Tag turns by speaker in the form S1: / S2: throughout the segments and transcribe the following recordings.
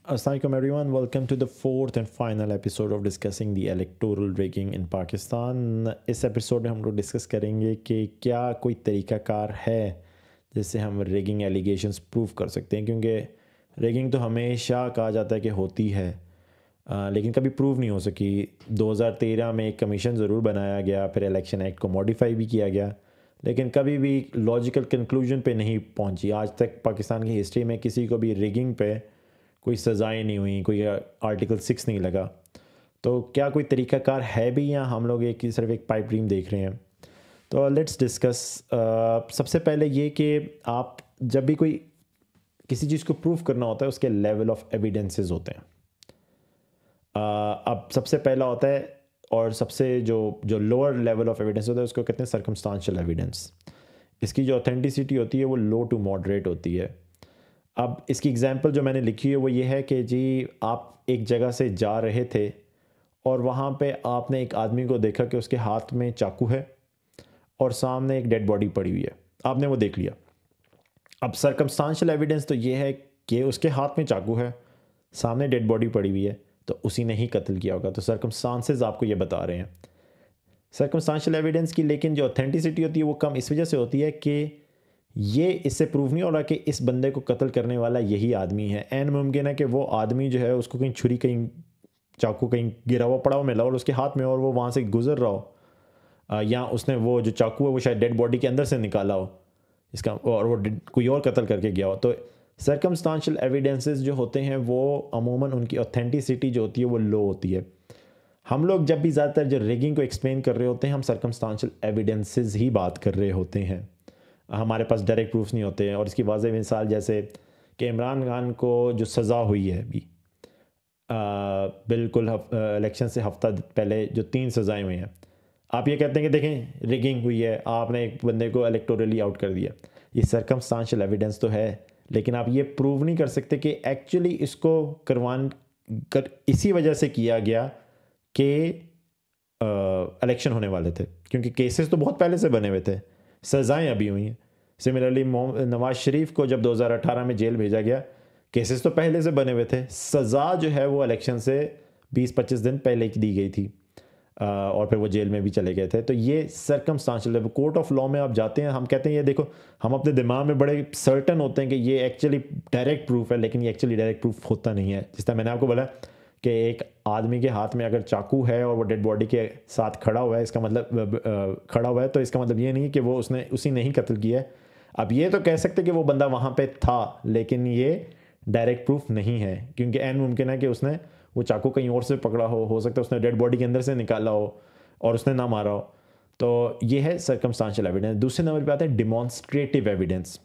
S1: Assalamualaikum everyone, welcome to the fourth and final episode of discussing the electoral rigging in Pakistan। इस episode में हम लोग discuss करेंगे कि क्या कोई तरीकाकार है जिससे हम रिगिंग एलिगेशंस प्रूव कर सकते हैं, क्योंकि रिगिंग तो हमेशा कहा जाता है कि होती है, लेकिन कभी प्रूव नहीं हो सकी। 2013 में एक कमीशन ज़रूर बनाया गया, फिर इलेक्शन एक्ट को मॉडिफाई भी किया गया, लेकिन कभी भी लॉजिकल कंक्लूजन पे नहीं पहुंची। आज तक पाकिस्तान की हिस्ट्री में किसी को भी रिगिंग पे कोई सज़ाएं नहीं हुई, कोई आर्टिकल 6 नहीं लगा। तो क्या कोई तरीकाकार है भी, या हम लोग एक सिर्फ एक पाइप ड्रीम देख रहे हैं? तो लेट्स डिस्कस। सबसे पहले ये कि आप जब भी कोई किसी चीज़ को प्रूव करना होता है, उसके लेवल ऑफ एविडेंसेस होते हैं। अब सबसे पहला होता है, और सबसे जो जो लोअर लेवल ऑफ एविडेंस होता है उसको कहते हैं सर्कमस्टांशियल एविडेंस। इसकी जो ऑथेंटिसिटी होती है वो लो टू मॉडरेट होती है। अब इसकी एग्जांपल जो मैंने लिखी है वो ये है कि जी आप एक जगह से जा रहे थे और वहाँ पे आपने एक आदमी को देखा कि उसके हाथ में चाकू है और सामने एक डेड बॉडी पड़ी हुई है, आपने वो देख लिया। अब सर्कमस्टांशियल एविडेंस तो ये है कि उसके हाथ में चाकू है, सामने डेड बॉडी पड़ी हुई है, तो उसी ने ही कत्ल किया होगा। तो सर्कमस्टांसेस आपको ये बता रहे हैं सर्कमस्टांशियल एविडेंस की। लेकिन जो ऑथेंटिसिटी होती है वो कम इस वजह से होती है कि ये इससे प्रूव नहीं हो रहा कि इस बंदे को कत्ल करने वाला यही आदमी है। एन मुमकिन है कि वो आदमी जो है उसको कहीं छुरी, कहीं चाकू कहीं गिरा हुआ पड़ा हुआ मिला और उसके हाथ में, और वो वहाँ से गुजर रहा हो, या उसने वो जो चाकू है वो शायद डेड बॉडी के अंदर से निकाला हो इसका, और वो कोई और कत्ल करके गया हो। तो सर्कमस्टांशियल एविडेंसेस जो होते हैं वो अमूमन उनकी ऑथेंटिसिटी जो होती है वो लो होती है। हम लोग जब भी ज़्यादातर जो रिगिंग को एक्सप्लेन कर रहे होते हैं, हम सर्कमस्टांशियल एविडेंसेस ही बात कर रहे होते हैं, हमारे पास डायरेक्ट प्रूफ्स नहीं होते हैं। और इसकी वाज़ेह मिसाल जैसे कि इमरान खान को जो सज़ा हुई है अभी, बिल्कुल इलेक्शन से हफ्ता पहले जो 3 सज़ाएँ हुई हैं, आप ये कहते हैं कि देखें रिगिंग हुई है, आपने एक बंदे को इलेक्टोरली आउट कर दिया। ये सर्कमस्टांशियल एविडेंस तो है, लेकिन आप ये प्रूव नहीं कर सकते कि एक्चुअली इसको इसी वजह से किया गया कि इलेक्शन होने वाले थे, क्योंकि केसेस तो बहुत पहले से बने हुए थे, सज़ाएँ अभी हुई हैं। सिमिलरली नवाज शरीफ को जब 2018 में जेल भेजा गया, केसेस तो पहले से बने हुए थे, सज़ा जो है वो इलेक्शन से 20-25 दिन पहले की दी गई थी, और फिर वो जेल में भी चले गए थे। तो ये सर्कमस्टांशियल, कोर्ट ऑफ लॉ में आप जाते हैं, हम कहते हैं ये देखो, हम अपने दिमाग में बड़े सर्टन होते हैं कि ये एक्चुअली डायरेक्ट प्रूफ है, लेकिन ये एक्चुअली डायरेक्ट प्रूफ होता नहीं है। जिस तरह मैंने आपको बोला कि एक आदमी के हाथ में अगर चाकू है और वो डेड बॉडी के साथ खड़ा हुआ है, इसका मतलब खड़ा हुआ है, तो इसका मतलब ये नहीं कि वो उसी ने ही कत्ल किया है। अब ये तो कह सकते कि वो बंदा वहाँ पे था, लेकिन ये डायरेक्ट प्रूफ नहीं है, क्योंकि एन मुमकिन है कि उसने वो चाकू कहीं और से पकड़ा हो सकता है उसने डेड बॉडी के अंदर से निकाला हो और उसने ना मारा हो। तो ये है सर्कमस्टांशियल एविडेंस। दूसरे नंबर पे आता है डिमॉन्स्ट्रेटिव एविडेंस।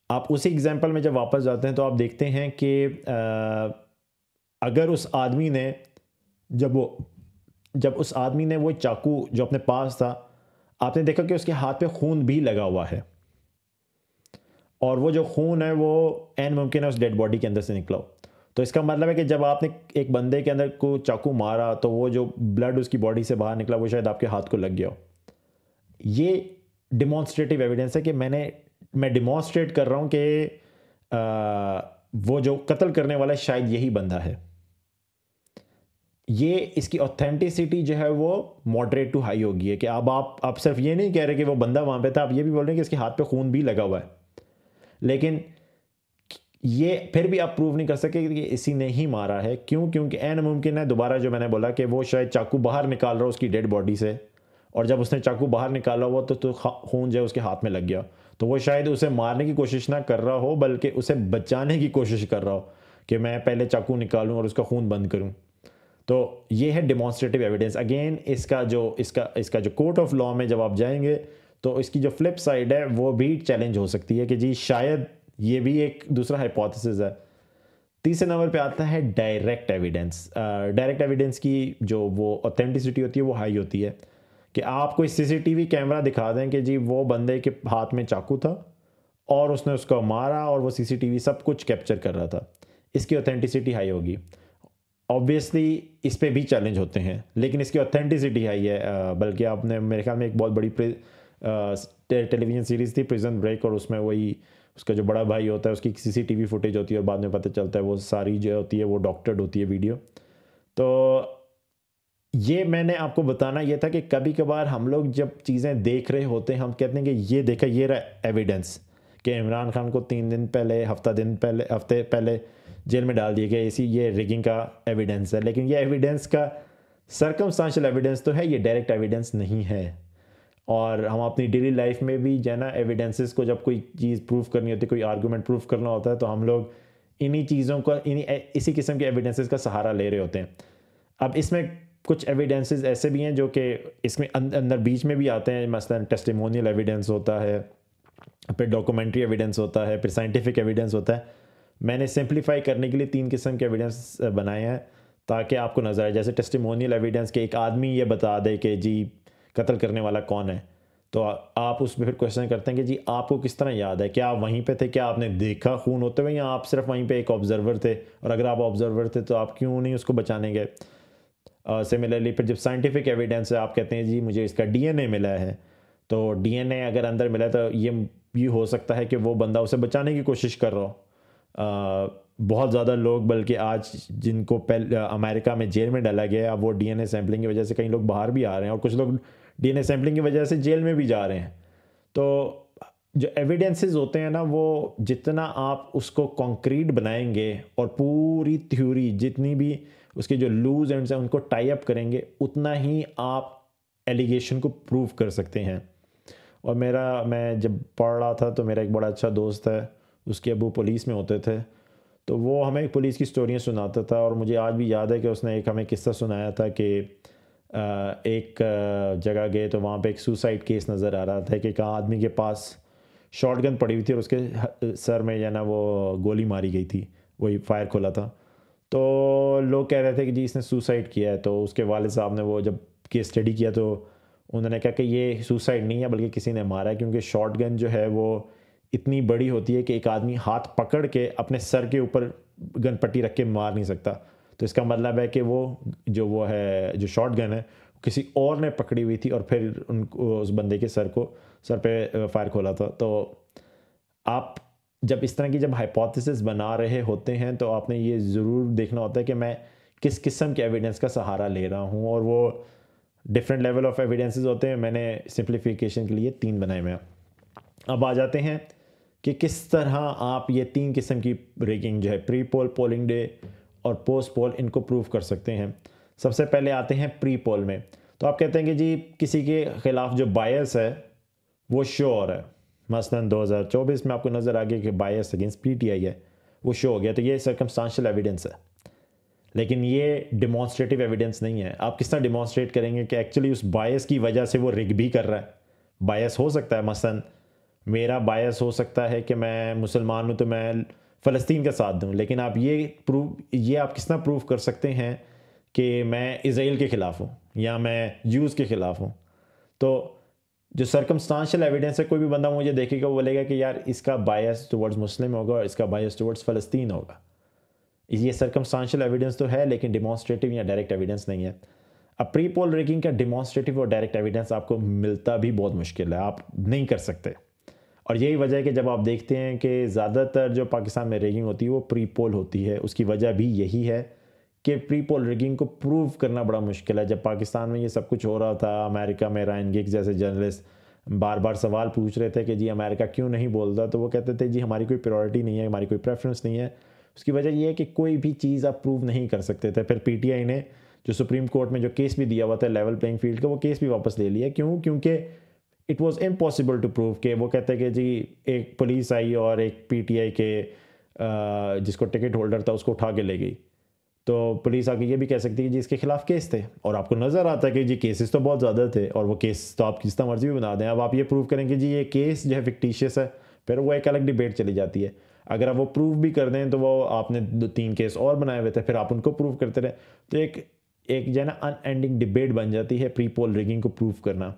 S1: आप उसी एग्जांपल में जब वापस जाते हैं तो आप देखते हैं कि अगर उस आदमी ने जब उस आदमी ने वो चाकू जो अपने पास था, आपने देखा कि उसके हाथ पे खून भी लगा हुआ है, और वो जो खून है वो एन मुमकिन है उस डेड बॉडी के अंदर से निकला हो। तो इसका मतलब है कि जब आपने एक बंदे के अंदर को चाकू मारा तो वो जो ब्लड उसकी बॉडी से बाहर निकला वो शायद आपके हाथ को लग गया हो। ये डिमॉन्स्ट्रेटिव एविडेंस है कि मैं डिमॉन्स्ट्रेट कर रहा हूँ कि वो जो कत्ल करने वाला शायद यही बंदा है। ये इसकी ऑथेंटिसिटी जो है वो मॉडरेट टू हाई होगी है कि अब आप सिर्फ ये नहीं कह रहे कि वो बंदा वहाँ पे था, आप ये भी बोल रहे हैं कि इसके हाथ पे खून भी लगा हुआ है, लेकिन ये फिर भी आप प्रूव नहीं कर सके कि इसी ने ही मारा है। क्यों? क्योंकि एन मुमकिन है, दोबारा जो मैंने बोला, कि वो शायद चाकू बाहर निकाल रहा हो उसकी डेड बॉडी से, और जब उसने चाकू बाहर निकाला हुआ तो खून जो है उसके हाथ में लग गया, तो वो शायद उसे मारने की कोशिश ना कर रहा हो बल्कि उसे बचाने की कोशिश कर रहा हो कि मैं पहले चाकू निकालूं और उसका खून बंद करूं। तो ये है डिमॉन्स्ट्रेटिव एविडेंस। अगेन इसका जो कोर्ट ऑफ लॉ में जब आप जाएंगे तो इसकी जो फ्लिप साइड है वो भी चैलेंज हो सकती है कि जी शायद ये भी एक दूसरा हाइपोथेसिस है। तीसरे नंबर पे आता है डायरेक्ट एविडेंस। डायरेक्ट एविडेंस की जो वो ऑथेंटिसिटी होती है वो हाई होती है कि आप कोई सीसीटीवी कैमरा दिखा दें कि जी वो बंदे के हाथ में चाकू था और उसने उसको मारा और वो सीसीटीवी सब कुछ कैप्चर कर रहा था, इसकी ऑथेंटिसिटी हाई होगी। ऑब्वियसली इस पे भी चैलेंज होते हैं, लेकिन इसकी ऑथेंटिसिटी हाई है। बल्कि आपने मेरे ख्याल में एक बहुत बड़ी टेलीविज़न सीरीज़ थी प्रिजन ब्रेक, और उसमें वही उसका जो बड़ा भाई होता है उसकी सीसीटीवी फुटेज होती है और बाद में पता चलता है वो सारी जो होती है वो डॉक्टर्ड होती है वीडियो। तो ये मैंने आपको बताना ये था कि कभी कभार हम लोग जब चीज़ें देख रहे होते हैं हम कहते हैं कि ये देखा, ये रहा एविडेंस कि इमरान खान को 3 दिन पहले, हफ्ते पहले जेल में डाल दिया गया, इसी ये रिगिंग का एविडेंस है। लेकिन ये एविडेंस का सर्कमस्टांशियल एविडेंस तो है, ये डायरेक्ट एविडेंस नहीं है। और हम अपनी डेली लाइफ में भी जो है ना एविडेंसेस को जब कोई चीज़ प्रूव करनी होती है, कोई आर्गूमेंट प्रूव करना होता है, तो हम लोग इन्हीं चीज़ों का इसी किस्म के एविडेंसेस का सहारा ले रहे होते हैं। अब इसमें कुछ एविडेंसेस ऐसे भी हैं जो कि इसमें अंदर बीच में भी आते हैं, मसलन टेस्टिमोनियल एविडेंस होता है, फिर डॉक्यूमेंट्री एविडेंस होता है, फिर साइंटिफिक एविडेंस होता है। मैंने सिंप्लीफाई करने के लिए 3 किस्म के एविडेंस बनाए हैं ताकि आपको नज़र आए। जैसे टेस्टिमोनियल एविडेंस के एक आदमी ये बता दे कि जी कत्ल करने वाला कौन है, तो आप उसमें फिर क्वेश्चन करते हैं कि जी आपको किस तरह याद है, क्या आप वहीं पे थे, क्या आपने देखा खून होते हुए, या आप सिर्फ वहीं पे एक ऑब्जर्वर थे, और अगर आप ऑब्जर्वर थे तो आप क्यों नहीं उसको बचाने गए। सिमिलरली फिर जब साइंटिफिक एविडेंस है, आप कहते हैं जी मुझे इसका डीएनए मिला है, तो डीएनए अगर अंदर मिला है तो ये हो सकता है कि वो बंदा उसे बचाने की कोशिश कर रहा हो। बहुत ज़्यादा लोग बल्कि आज जिनको पहले अमेरिका में जेल में डाला गया है, अब वो डीएनए सैम्पलिंग की वजह से कई लोग बाहर भी आ रहे हैं और कुछ लोग डीएनए सैम्पलिंग की वजह से जेल में भी जा रहे हैं। तो जो एविडेंसेस होते हैं ना, वो जितना आप उसको कॉन्क्रीट बनाएंगे और पूरी थ्योरी जितनी भी उसके जो लूज एंड्स हैं उनको टाई अप करेंगे, उतना ही आप एलिगेशन को प्रूव कर सकते हैं। और मैं जब पढ़ रहा था तो मेरा एक बड़ा अच्छा दोस्त है, उसके अबू पुलिस में होते थे, तो वो हमें पुलिस की स्टोरियाँ सुनाता था। और मुझे आज भी याद है कि उसने एक हमें किस्सा सुनाया था कि एक जगह गए तो वहाँ पे एक सुसाइड केस नज़र आ रहा था कि एक आदमी के पास शॉटगन पड़ी हुई थी और उसके सर में जो ना वो गोली मारी गई थी, वही फायर खोला था। तो लोग कह रहे थे कि जी इसने सुसाइड किया है। तो उसके वालिद साहब ने वो जब केस स्टडी किया तो उन्होंने कहा कि ये सुसाइड नहीं है बल्कि किसी ने मारा है, क्योंकि शॉटगन जो है वो इतनी बड़ी होती है कि एक आदमी हाथ पकड़ के अपने सर के ऊपर गन पट्टी रख के मार नहीं सकता। तो इसका मतलब है कि वो है जो शॉटगन है किसी और ने पकड़ी हुई थी और फिर उनको उस बंदे के सर पे फायर खोला था। तो आप जब इस तरह की जब हाइपोथेसिस बना रहे होते हैं तो आपने ये ज़रूर देखना होता है कि मैं किस किस्म के एविडेंस का सहारा ले रहा हूँ, और वो डिफरेंट लेवल ऑफ एविडेंसेस होते हैं। मैंने सिंप्लीफिकेशन के लिए 3 बनाए हुए हैं। अब आ जाते हैं कि किस तरह आप ये 3 किस्म की रिगिंग जो है, प्री पोल, पोलिंग डे और पोस्ट पोल, इनको प्रूव कर सकते हैं। सबसे पहले आते हैं प्री पोल में। तो आप कहते हैं कि जी किसी के ख़िलाफ़ जो बायस है वो श्योर है, मसलन 2024 में आपको नज़र आ गया कि बायस अगेंस्ट पीटीआई है, वो शो हो गया, तो ये सर्कमस्टांशियल एविडेंस है। लेकिन ये डिमॉन्स्ट्रेटिव एविडेंस नहीं है। आप किस तरह डिमॉन्स्ट्रेट करेंगे कि एक्चुअली उस बायस की वजह से वो रिग भी कर रहा है। बायस हो सकता है, मसलन मेरा बायस हो सकता है कि मैं मुसलमान हूँ तो मैं फ़लस्तीन का साथ दूँ, लेकिन आप ये आप किस तरह प्रूव कर सकते हैं कि मैं इज़राइल के ख़िलाफ़ हूँ या मैं यूज़ के ख़िलाफ़ हूँ। तो जो सर्कमस्टांशियल एविडेंस है, कोई भी बंदा मुझे देखेगा वो बोलेगा कि यार इसका बायस टुवर्ड्स मुस्लिम होगा और इसका बायस टुवर्ड्स फ़लस्तीन होगा। ये सर्कमस्टांशियल एविडेंस तो है लेकिन डिमॉन्स्ट्रेटिव या डायरेक्ट एविडेंस नहीं है। अब प्री पोल रिगिंग का डिमॉन्स्ट्रेटिव और डायरेक्ट एविडेंस आपको मिलता भी बहुत मुश्किल है, आप नहीं कर सकते। और यही वजह है कि जब आप देखते हैं कि ज़्यादातर जो पाकिस्तान में रिगिंग होती है वो प्री पोल होती है, उसकी वजह भी यही है कि प्री पोल रिगिंग को प्रूव करना बड़ा मुश्किल है। जब पाकिस्तान में ये सब कुछ हो रहा था, अमेरिका में रायन गिग्स जैसे जर्नलिस्ट बार बार सवाल पूछ रहे थे कि जी अमेरिका क्यों नहीं बोलता, तो वो कहते थे जी हमारी कोई प्रायोरिटी नहीं है, हमारी कोई प्रेफरेंस नहीं है। उसकी वजह यह है कि कोई भी चीज़ आप प्रूव नहीं कर सकते थे। फिर पीटीआई ने जो सुप्रीम कोर्ट में जो केस भी दिया हुआ था लेवल प्लेइंग फील्ड का, वो केस भी वापस ले लिया। क्योंकि it was impossible to prove के वो कहते हैं कि जी एक पुलिस आई और एक पीटीआई के जिसको टिकट होल्डर था उसको उठा के ले गई, तो पुलिस आके ये भी कह सकती है कि जी इसके खिलाफ केस थे, और आपको नज़र आता है कि जी केसेस तो बहुत ज़्यादा थे और वो केस तो आप किस तरह मर्जी भी बना दें। अब आप ये प्रूव करें कि जी ये केस जो है फिक्टिशियस है, फिर वो एक अलग डिबेट चली जाती है। अगर आप वो प्रूव भी कर दें तो वो आपने 2-3 केस और बनाए हुए थे, फिर आप उनको प्रूव करते रहे, तो एक जो है ना अनएंडिंग डिबेट बन जाती है प्री पोल रिगिंग को प्रूव करना।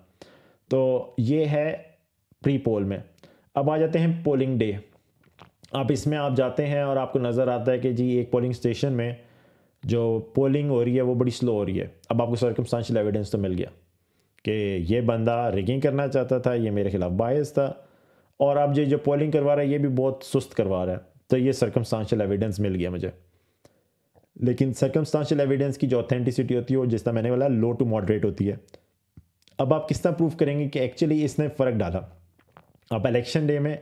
S1: तो ये है प्री पोल में। अब आ जाते हैं पोलिंग डे। आप इसमें आप जाते हैं और आपको नज़र आता है कि जी एक पोलिंग स्टेशन में जो पोलिंग हो रही है वो बड़ी स्लो हो रही है। अब आपको सर्कमस्टांशियल एविडेंस तो मिल गया कि ये बंदा रिगिंग करना चाहता था, ये मेरे खिलाफ बायस था। और अब जो पोलिंग करवा रहा है ये भी बहुत सुस्त करवा रहा है, तो ये सर्कमस्टांशियल एविडेंस मिल गया मुझे। लेकिन सर्कमस्टांशियल एविडेंस की जो ऑथेंटिसिटी होती है वो, जिस तरह मैंने बोला, लो टू मॉडरेट होती है। अब आप किस तरह प्रूफ करेंगे कि एक्चुअली इसने फ़र्क डाला? अब इलेक्शन डे में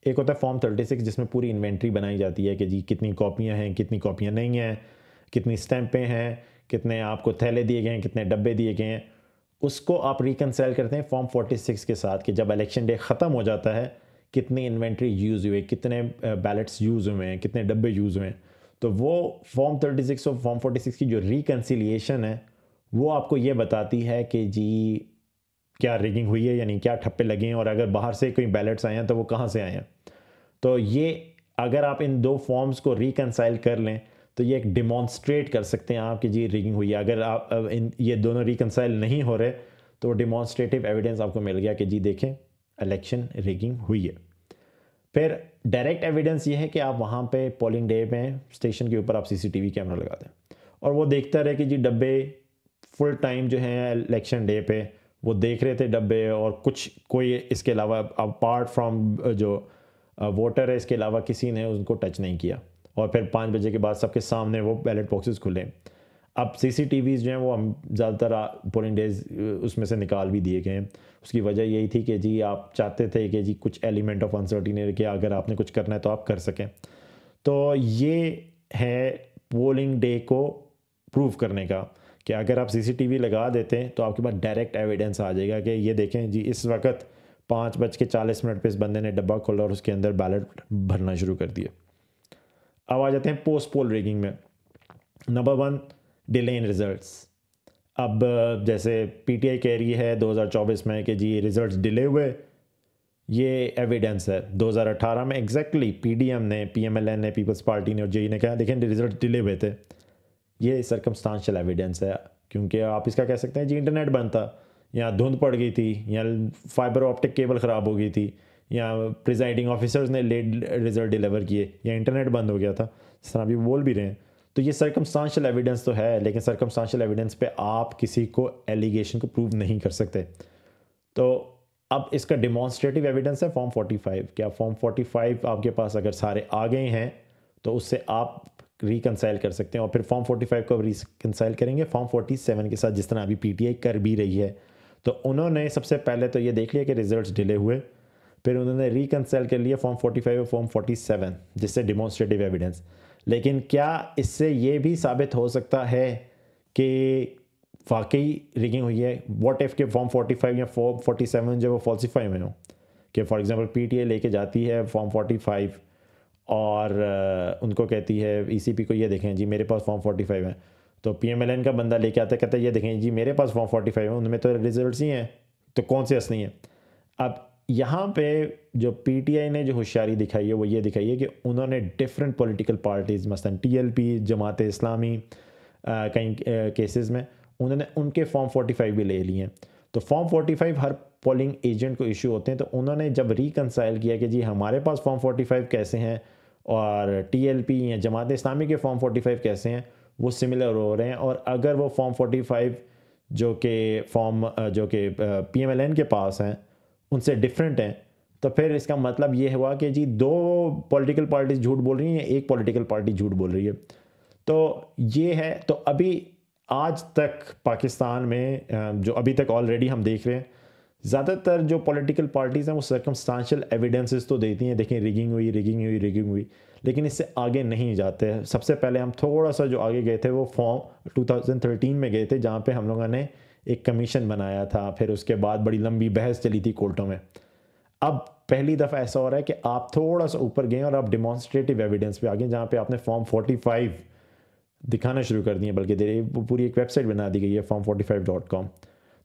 S1: एक होता है फॉर्म 36 जिसमें पूरी इन्वेंट्री बनाई जाती है कि जी कितनी कॉपियाँ हैं, कितनी कॉपियाँ नहीं हैं, कितनी स्टैंपें हैं, कितने आपको थैले दिए गए हैं, कितने डब्बे दिए गए हैं। उसको आप रिकनसाइल करते हैं फॉर्म 46 के साथ कि जब इलेक्शन डे ख़त्म हो जाता है कितनी इन्वेंट्री यूज़ हुई, कितने बैलेट्स यूज़ हुए हैं, कितने डब्बे यूज़ हुए हैं। तो वो फॉर्म 36 और फॉर्म 46 की जो रिकन्सिलिएशन है वो आपको ये बताती है कि जी क्या रिगिंग हुई है, यानी क्या ठप्पे लगे हैं, और अगर बाहर से कोई बैलेट्स आए हैं तो वो कहाँ से आए हैं। तो ये अगर आप इन दो फॉर्म्स को रिकनसाइल कर लें तो ये एक डिमॉन्स्ट्रेट कर सकते हैं आप कि जी रिगिंग हुई है। अगर आप इन ये दोनों रिकनसाइल नहीं हो रहे तो डिमॉन्स्ट्रेटिव एविडेंस आपको मिल गया कि जी देखें इलेक्शन रिगिंग हुई है। फिर डायरेक्ट एविडेंस ये है कि आप वहाँ पे पोलिंग डे में स्टेशन के ऊपर आप सीसीटीवी कैमरा लगा दें और वो देखता रहे कि जी डब्बे फुल टाइम जो है इलेक्शन डे पे वो देख रहे थे डब्बे, और कुछ कोई इसके अलावा अपार्ट फ्रॉम जो वोटर है इसके अलावा किसी ने उनको टच नहीं किया। और फिर 5 बजे के बाद सबके सामने वो बैलेट बॉक्सेस खुले। अब सीसीटीवीज़ जो हैं वो हम ज़्यादातर पोलिंग डेज उसमें से निकाल भी दिए गए हैं। उसकी वजह यही थी कि जी आप चाहते थे कि जी कुछ एलिमेंट ऑफ अनसर्टिनिटी कि अगर आपने कुछ करना है तो आप कर सकें। तो ये है पोलिंग डे को प्रूव करने का कि अगर आप सीसीटीवी लगा देते हैं तो आपके पास डायरेक्ट एविडेंस आ जाएगा कि ये देखें जी इस वक्त 5:40 पे इस बंदे ने डब्बा खोला और उसके अंदर बैलेट भरना शुरू कर दिया। अब आ जाते हैं पोस्ट पोल रिगिंग में। Number 1, delay in results. अब जैसे पीटीआई कह रही है 2024 में कि जी रिजल्ट्स डिले हुए, ये एविडेंस है। 2018 में एग्जैक्टली पीडीएम ने, पीएमएलएन ने, पीपल्स पार्टी ने और जेई ने कहा देखें रिजल्ट डिले हुए थे। ये सर्कमस्टांशियल एविडेंस है, क्योंकि आप इसका कह सकते हैं जी इंटरनेट बंद था, या धुंध पड़ गई थी, या फाइबर ऑप्टिक केबल ख़राब हो गई थी, या प्रिजाइडिंग ऑफिसर्स ने लेट रिजल्ट डिलीवर किए, या इंटरनेट बंद हो गया था, जिस तरह अभी बोल भी रहे हैं। तो ये सर्कमस्टांशियल एविडेंस तो है, लेकिन सर्कमस्टांशियल एविडेंस पे आप किसी को एलिगेशन को प्रूव नहीं कर सकते। तो अब इसका डिमॉन्स्ट्रेटिव एविडेंस है फॉर्म 45। क्या फॉर्म 45 आपके पास अगर सारे आ गए हैं तो उससे आप रिकनसाइल कर सकते हैं, और फिर फॉर्म 45 को रिकनसाइल करेंगे फॉर्म 47 के साथ, जिस तरह अभी पीटीआई कर भी रही है। तो उन्होंने सबसे पहले तो ये देख लिया कि रिजल्ट्स डिले हुए, फिर उन्होंने रिकनसाइल कर लिया फॉर्म 45 और फॉर्म 47, जिससे डिमॉन्स्ट्रेटिव एविडेंस। लेकिन क्या इससे ये भी साबित हो सकता है कि वाकई रिगिंग हुई है? व्हाट इफ के फॉर्म 45 या फॉर्म 47 जो वो फॉल्सिफाई में हो, कि फॉर एग्जांपल पीटीआई लेके जाती है फॉर्म 45 और उनको कहती है ईसीपी को ये देखें जी मेरे पास फॉर्म 45 है, तो पीएमएलएन का बंदा लेके आता है कहता है ये देखें जी मेरे पास फॉर्म 45 है, उनमें तो रिजल्ट्स ही हैं, तो कौन से असली हैं? अब यहाँ पे जो पीटीआई ने जो होशियारी दिखाई है वो ये दिखाई है कि उन्होंने डिफरेंट पॉलिटिकल पार्टीज़, मसलन टीएलपी, जमात इस्लामी, कई केसेस में उन्होंने उनके फॉर्म 45 भी ले लिए हैं। तो फॉर्म 45 हर पोलिंग एजेंट को इशू होते हैं, तो उन्होंने जब रिकनसाइल किया कि जी हमारे पास फॉर्म 45 कैसे हैं और टीएलपी या जमात इस्लामी के फॉर्म 45 कैसे हैं, वो सिमिलर हो रहे हैं। और अगर वो फॉर्म 45 जो कि पीएमएलएन के पास हैं उनसे डिफरेंट हैं, तो फिर इसका मतलब ये हुआ कि जी 2 पॉलिटिकल पार्टीज झूठ बोल रही हैं, एक पॉलिटिकल पार्टी झूठ बोल रही है। तो ये है। तो अभी आज तक पाकिस्तान में जो अभी तक ऑलरेडी हम देख रहे हैं, ज़्यादातर जो पॉलिटिकल पार्टीज़ हैं वो सर्कमस्टांशियल एविडेंसेस तो देती हैं, देखें रिगिंग हुई, रिगिंग हुई, रिगिंग हुई, लेकिन इससे आगे नहीं जाते। सबसे पहले हम थोड़ा सा जो आगे गए थे वो फॉर्म 2013 में गए थे, जहाँ पे हम लोगों ने एक कमीशन बनाया था, फिर उसके बाद बड़ी लंबी बहस चली थी कोर्टों में। अब पहली दफ़ा ऐसा हो रहा है कि आप थोड़ा सा ऊपर गए और आप डिमॉन्स्ट्रेटिव एविडेंस पे आ गए, जहाँ पे आपने फॉर्म 45 दिखाना शुरू कर दिए, बल्कि पूरी एक वेबसाइट बना दी गई है form45.com।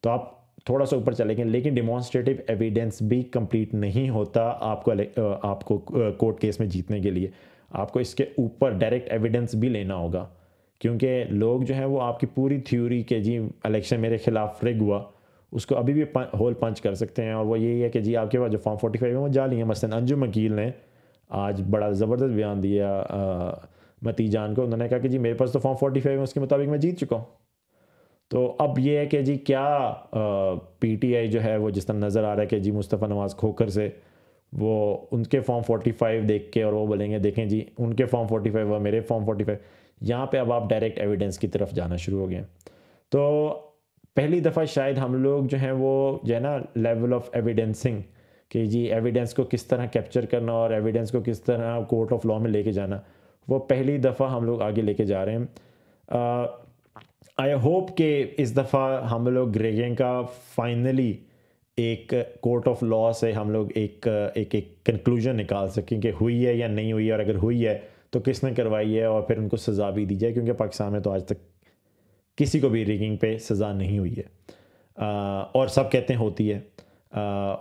S1: तो आप थोड़ा सा ऊपर चले गए, लेकिन डिमॉन्स्ट्रेटिव एविडेंस भी कंप्लीट नहीं होता आपको कोर्ट केस में जीतने के लिए। आपको इसके ऊपर डायरेक्ट एविडेंस भी लेना होगा, क्योंकि लोग जो हैं वो आपकी पूरी थ्योरी के जी इलेक्शन मेरे खिलाफ रिग हुआ उसको अभी भी होल पंच कर सकते हैं। और वो यही है कि जी आपके पास जो फॉर्म 45 है वो जाली है। मसलन अंजुम वकील ने आज बड़ा ज़बरदस्त बयान दिया मती जान को, उन्होंने कहा कि जी मेरे पास तो फॉर्म 45 है, उसके मुताबिक मैं जीत चुका हूँ। तो अब ये है कि जी क्या पीटीआई जो है वो जिस तरह नज़र आ रहा है कि जी मुस्तफ़ा नवाज़ खोखर से वो उनके फॉर्म 45 देख के और वो बोलेंगे देखें जी उनके फॉर्म 45 और मेरे फॉर्म 45। यहाँ पे अब आप डायरेक्ट एविडेंस की तरफ जाना शुरू हो गए। तो पहली दफ़ा शायद हम लोग जो हैं वो जो है ना लेवल ऑफ एविडेंसिंग कि जी एविडेंस को किस तरह कैप्चर करना और एविडेंस को किस तरह कोर्ट ऑफ लॉ में लेके जाना, वो पहली दफ़ा हम लोग आगे लेके जा रहे हैं। आई होप कि इस दफ़ा हम लोग ग्रेगिंग का फाइनली एक कोर्ट ऑफ लॉ से हम लोग एक एक एक कंक्लूजन निकाल सकें कि हुई है या नहीं हुई है, और अगर हुई है तो किसने करवाई है, और फिर उनको सज़ा भी दी जाए, क्योंकि पाकिस्तान में तो आज तक किसी को भी रिगिंग पे सज़ा नहीं हुई है। और सब कहते हैं होती है।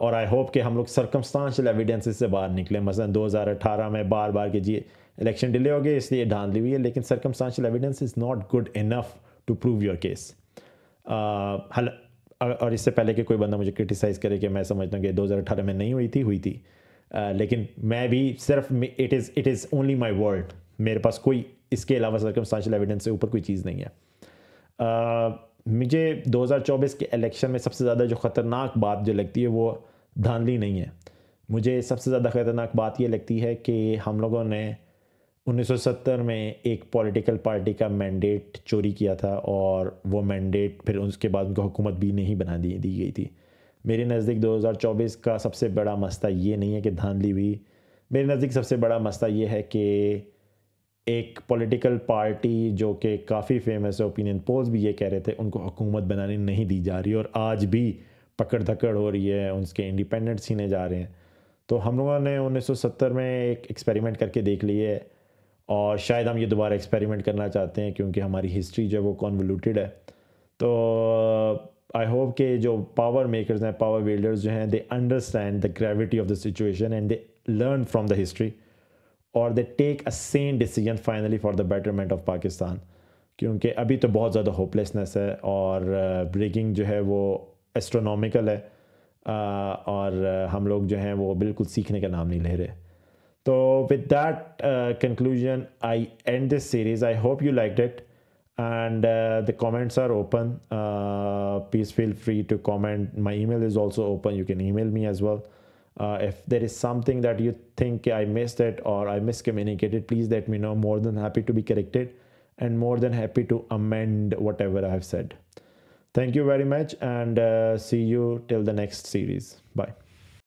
S1: और आई होप कि हम लोग सर्कमस्टांशियल एविडेंसेस से बाहर निकले। मसलन 2018 में बार बार के जी इलेक्शन डिले हो गए इसलिए धांधली हुई है, लेकिन circumstantial evidence is not good enough to prove your case. और इससे पहले कि कोई बंदा मुझे क्रिटिसाइज़ करे कि मैं समझता हूँ कि 2018 में नहीं हुई थी, लेकिन मैं भी सिर्फ it is only my word, मेरे पास कोई इसके अलावा सर्कमस्टांशियल एविडेंस से ऊपर कोई चीज़ नहीं है। मुझे 2024 के इलेक्शन में सबसे ज़्यादा जो ख़तरनाक बात जो लगती है वो धांधली नहीं है। मुझे सबसे ज़्यादा ख़तरनाक बात ये लगती है कि हम लोगों ने 1970 में एक पॉलिटिकल पार्टी का मैंडेट चोरी किया था, और वो मैंडेट फिर उसके बाद उनको हुकूमत भी नहीं बना दी गई थी। मेरे नज़दीक 2024 का सबसे बड़ा मसला ये नहीं है कि धांधली हुई। मेरे नज़दीक सबसे बड़ा मसला ये है कि एक पॉलिटिकल पार्टी जो कि काफ़ी फेमस है, ओपिनियन पोल्स भी ये कह रहे थे, उनको हुकूमत बनाने नहीं दी जा रही, और आज भी पकड़ धकड़ हो रही है, उनके इंडिपेंडेंट छीने जा रहे हैं। तो हम लोगों ने 1970 में एक एक्सपेरिमेंट करके देख लिए है, और शायद हम ये दोबारा एक्सपेरिमेंट करना चाहते हैं, क्योंकि हमारी हिस्ट्री जो है वो कॉन्वोल्यूटेड है। तो आई होप कि जो पावर मेकर्स हैं, पावर विल्डर्स जो हैं, they understand the gravity of the situation and they learn from the history, और they take a sane decision finally for the betterment of Pakistan. क्योंकि अभी तो बहुत ज़्यादा होपलेसनेस है, और ब्रेकिंग जो है वो एस्ट्रोनॉमिकल है, और हम लोग जो हैं वो बिल्कुल सीखने का नाम नहीं ले रहे। तो with that conclusion I and this series. I hope you liked it, and the comments are open. Please feel free to comment. My email is also open, you can email me as well. If there is something that you think I missed it or I miscommunicated, please let me know. More than happy to be corrected, and more than happy to amend whatever I have said. Thank you very much, and see you till the next series. Bye.